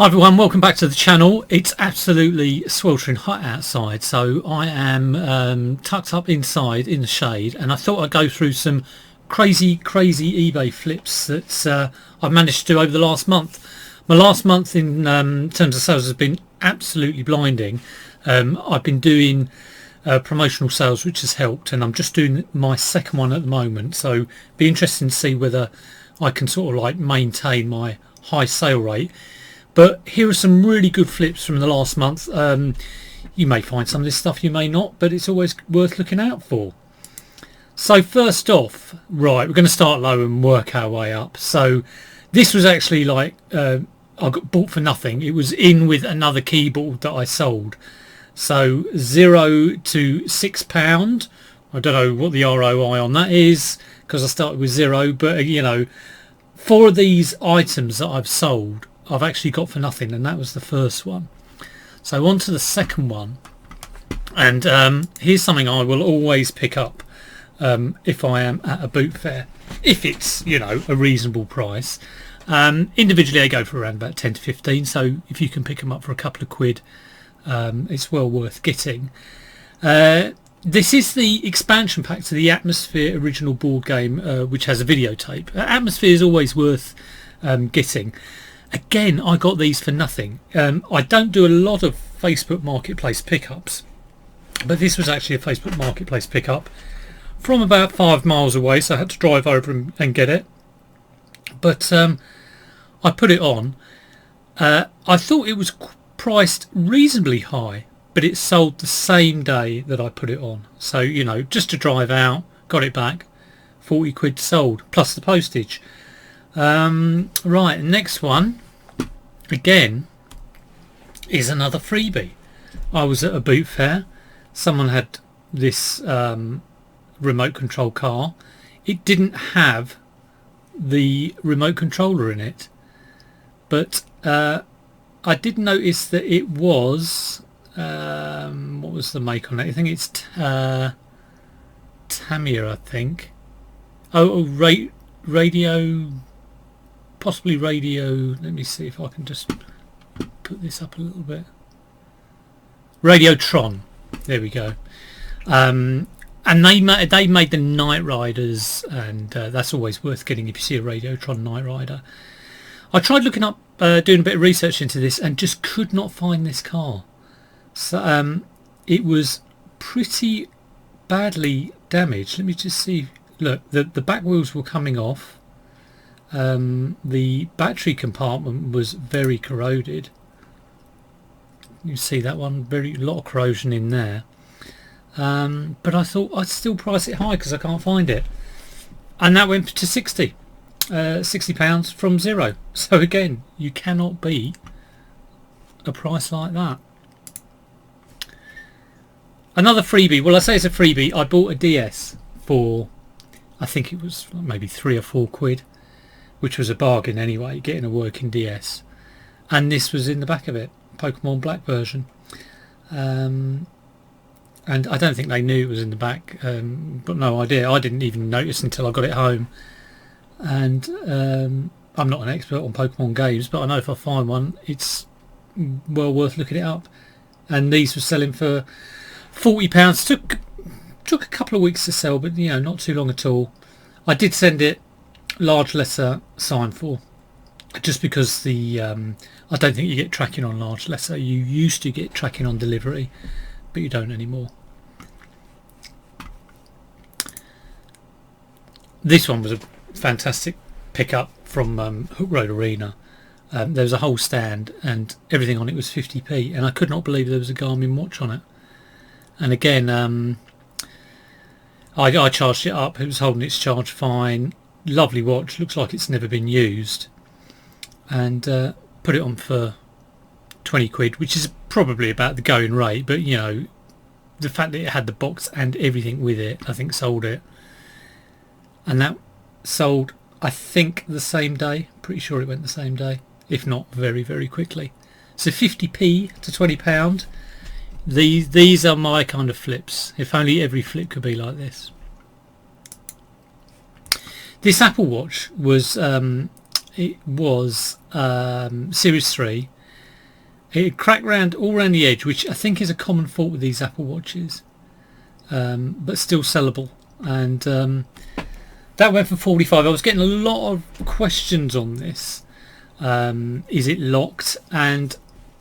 Hi everyone, welcome back to the channel. It's absolutely sweltering hot outside, so I am tucked up inside in the shade, and I thought I'd go through some crazy eBay flips that I've managed to do over the last month. My last month in terms of sales has been absolutely blinding. I've been doing promotional sales, which has helped, and I'm just doing my second one at the moment, so be interesting to see whether I can sort of like maintain my high sale rate. But here are some really good flips from the last month. You may find some of this stuff, you may not, but it's always worth looking out for. So first off, right, we're going to start low and work our way up. So this was actually like I got bought for nothing. It was in with another keyboard that I sold. So £0 to £6. I don't know what the ROI on that is because I started with zero, but you know, 4 of these items that I've sold I've actually got for nothing, and that was the first one. So on to the second one, and here's something I will always pick up if I am at a boot fair, if it's, you know, a reasonable price. Individually I go for around about 10 to 15, so if you can pick them up for a couple of quid, it's well worth getting. This is the expansion pack to the Atmosphere original board game, which has a videotape. Atmosphere is always worth getting. Again, I got these for nothing. I don't do a lot of Facebook Marketplace pickups, but this was actually a Facebook Marketplace pickup from about 5 miles away, so I had to drive over and get it. But I put it on. I thought it was priced reasonably high, but it sold the same day that I put it on. So, you know, just to drive out, got it back, 40 quid sold, plus the postage. Right, next one again is another freebie. I was at a boot fair. Someone had this remote control car. It didn't have the remote controller in it, but I did notice that it was what was the make on it? I think it's Tamiya, I think. Radio, possibly radio. Let me see if I can just put this up a little bit. Radiotron, there we go. And they made the Night Riders, and that's always worth getting if you see a Radiotron Night Rider. I tried looking up, doing a bit of research into this, and just could not find this car. So it was pretty badly damaged. Let me just see. Look, the back wheels were coming off. The battery compartment was very corroded. You see that one, a lot of corrosion in there. But I thought I'd still price it high because I can't find it, and that went to £60 from zero. So again, you cannot beat a price like that. Another freebie. Well, I say it's a freebie. I bought a DS for, I think it was maybe 3 or 4 quid, which was a bargain anyway, getting a working DS. And this was in the back of it, Pokemon Black version. And I don't think they knew it was in the back, but no idea. I didn't even notice until I got it home. And I'm not an expert on Pokemon games, but I know if I find one, it's well worth looking it up. And these were selling for £40. Took a couple of weeks to sell, but you know, not too long at all. I did send it large letter sign for, just because the I don't think you get tracking on large letter. You used to get tracking on delivery, but you don't anymore. This one was a fantastic pickup from Hook Road Arena. There was a whole stand and everything on it was 50p, and I could not believe there was a Garmin watch on it. And again, I charged it up. It was holding its charge fine. Lovely watch. Looks like it's never been used. And put it on for 20 quid, which is probably about the going rate. But you know, the fact that it had the box and everything with it, I think sold it. And that sold, I think, the same day. Pretty sure it went the same day, if not very quickly. So 50p to £20. These are my kind of flips. If only every flip could be like this. This Apple Watch was Series 3. It cracked round all around the edge, which I think is a common fault with these Apple Watches, but still sellable. And that went for 45. I was getting a lot of questions on this. Is it locked? And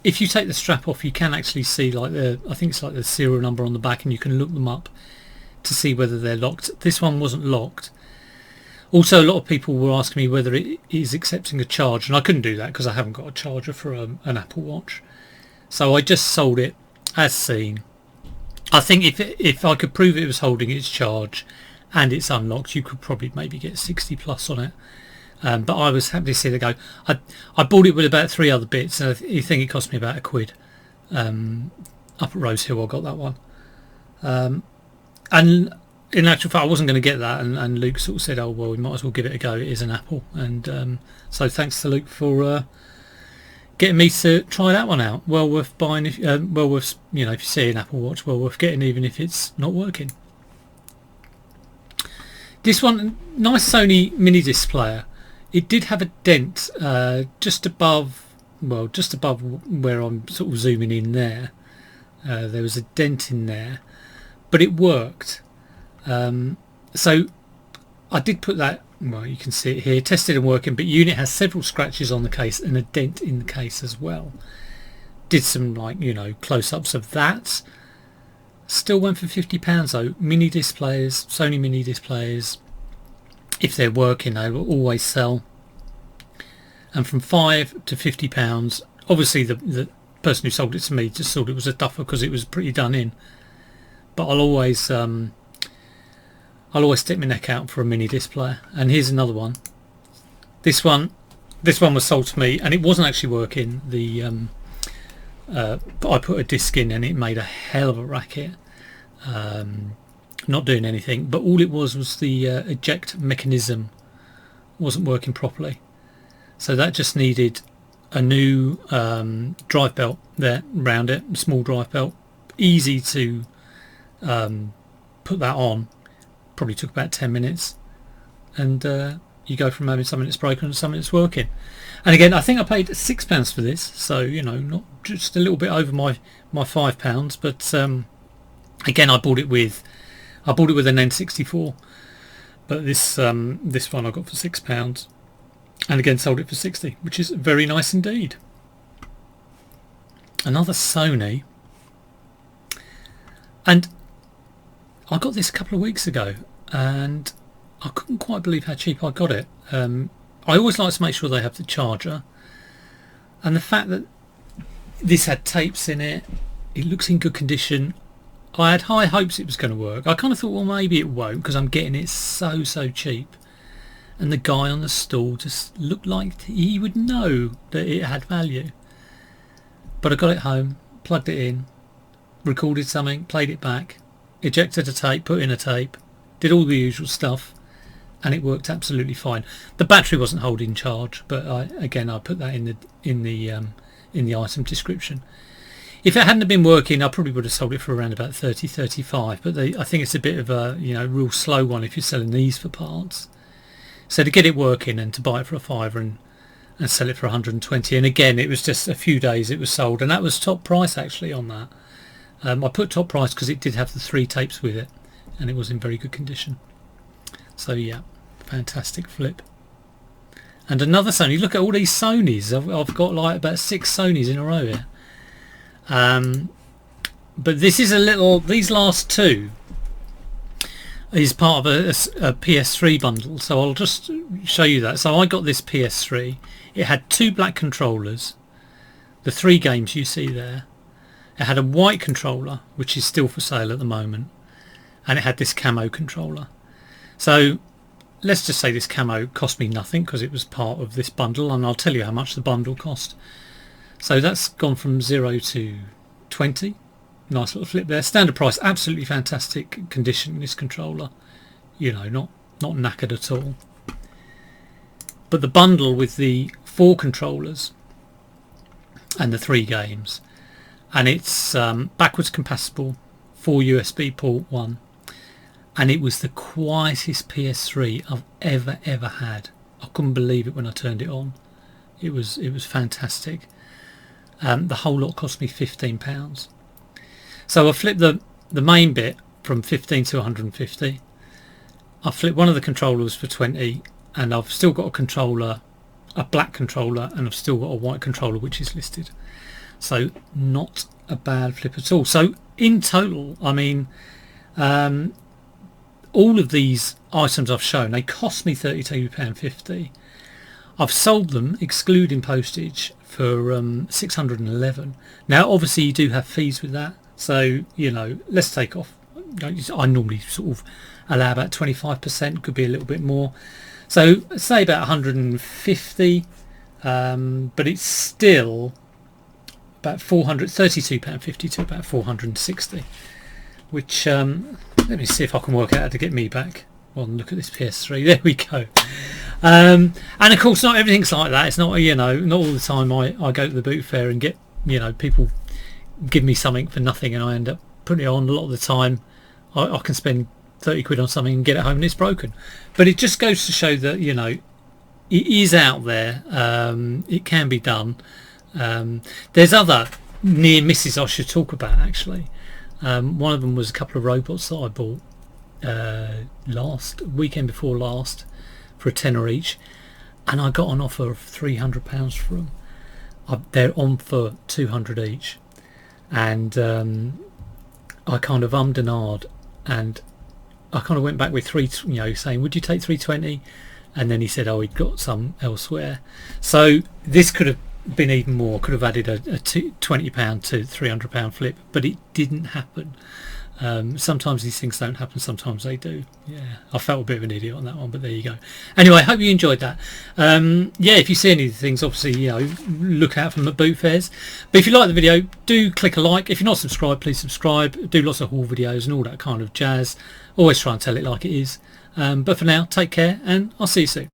if you take the strap off, you can actually see like I think it's like the serial number on the back, and you can look them up to see whether they're locked. This one wasn't locked. Also, a lot of people were asking me whether it is accepting a charge, and I couldn't do that because I haven't got a charger for an Apple Watch. So I just sold it as seen. I think if I could prove it was holding its charge and it's unlocked, you could probably maybe get 60 plus on it. But I was happy to see it go. I bought it with about 3 other bits, and I think it cost me about £1. Up at Rose Hill I got that one. And in actual fact I wasn't going to get that, and Luke sort of said, oh well, we might as well give it a go, it is an Apple. And so thanks to Luke for getting me to try that one out. Well worth buying, well worth, if you see an Apple Watch, well worth getting even if it's not working. This one, nice Sony mini disc player. It did have a dent just above where I'm sort of zooming in there. There was a dent in there, but it worked. So I did put that, well, you can see it here, tested and working, but unit has several scratches on the case and a dent in the case as well. Did some close-ups of that. Still went for £50 though. Mini disc players, Sony mini disc players, if they're working, they will always sell. And from £5 to £50, obviously the person who sold it to me just thought it was a duffer because it was pretty done in. But I'll always stick my neck out for a mini disc player. And here's another one. This one was sold to me, and it wasn't actually working. I put a disc in and it made a hell of a racket. Not doing anything, but all it was the eject mechanism wasn't working properly. So that just needed a new drive belt there around it, a small drive belt. Easy to put that on. Probably took about 10 minutes, and you go from having something that's broken to something that's working. And again, I think I paid £6 for this, so not just a little bit over my £5, but again, I bought it with an N64, but this one I got for £6, and again sold it for 60, which is very nice indeed. Another Sony, and I got this a couple of weeks ago, and I couldn't quite believe how cheap I got it. I always like to make sure they have the charger, and the fact that this had tapes in it, it looks in good condition. I had high hopes it was going to work. I kind of thought, well, maybe it won't because I'm getting it so cheap. And the guy on the stall just looked like he would know that it had value. But I got it home, plugged it in, recorded something, played it back, ejected a tape, put in a tape, did all the usual stuff, and it worked absolutely fine. The battery wasn't holding charge, but I put that in the item description. If it hadn't been working, I probably would have sold it for around about 30-35, but I think it's a bit of a real slow one if you're selling these for parts. So to get it working and to buy it for a £5 and sell it for 120, and again it was just a few days it was sold, and that was top price actually on that. I put top price because it did have the 3 tapes with it, and it was in very good condition. So yeah, fantastic flip. And another Sony. Look at all these Sonys. I've got like about 6 Sonys in a row here. But this is these last 2 is part of a PS3 bundle, so I'll just show you that. So I got this PS3. It had 2 black controllers, the 3 games you see there. It had a white controller, which is still for sale at the moment, and it had this camo controller. So let's just say this camo cost me nothing because it was part of this bundle, and I'll tell you how much the bundle cost. So that's gone from 0 to 20. Nice little flip there. Standard price, absolutely fantastic condition, this controller. Not knackered at all. But the bundle with the 4 controllers and the 3 games, and it's backwards compatible, 4 USB port 1, and it was the quietest PS3 I've ever had. I couldn't believe it when I turned it on. It was fantastic. The whole lot cost me £15. So I flipped the main bit from 15 to 150. I flipped one of the controllers for 20, and I've still got a controller, a black controller, and I've still got a white controller which is listed. So not a bad flip at all. So in total, I mean, all of these items I've shown, they cost me £32.50. I've sold them, excluding postage, for 611. Now obviously you do have fees with that, so you know, let's take off, I normally sort of allow about 25%, could be a little bit more, so say about 150, but it's still about £432.50 to about 460, which let me see if I can work out how to get me back. Well, look at this PS3. There we go. And of course, not everything's like that. It's not, you know, not all the time I go to the boot fair and get, you know, people give me something for nothing and I end up putting it on. A lot of the time I can spend 30 quid on something and get it home and it's broken. But it just goes to show that, you know, it is out there. It can be done. There's other near misses I should talk about, actually. One of them was a couple of robots that I bought last weekend before last for a tenner each, and I got an offer of £300 for them. They're on for 200 each, and I kind of ummed and ahed, and I kind of went back with saying, would you take 320? And then he said, oh, he'd got some elsewhere. So this could have been even more, could have added a £20 to £300 flip, but it didn't happen. Sometimes these things don't happen, sometimes they do. Yeah, I felt a bit of an idiot on that one, but there you go. Anyway, I hope you enjoyed that. Yeah, if you see any of the things, obviously, you know, look out for them at boot fairs. But if you like the video, do click a like. If you're not subscribed, please subscribe. Do lots of haul videos and all that kind of jazz. Always try and tell it like it is. But for now, take care, and I'll see you soon.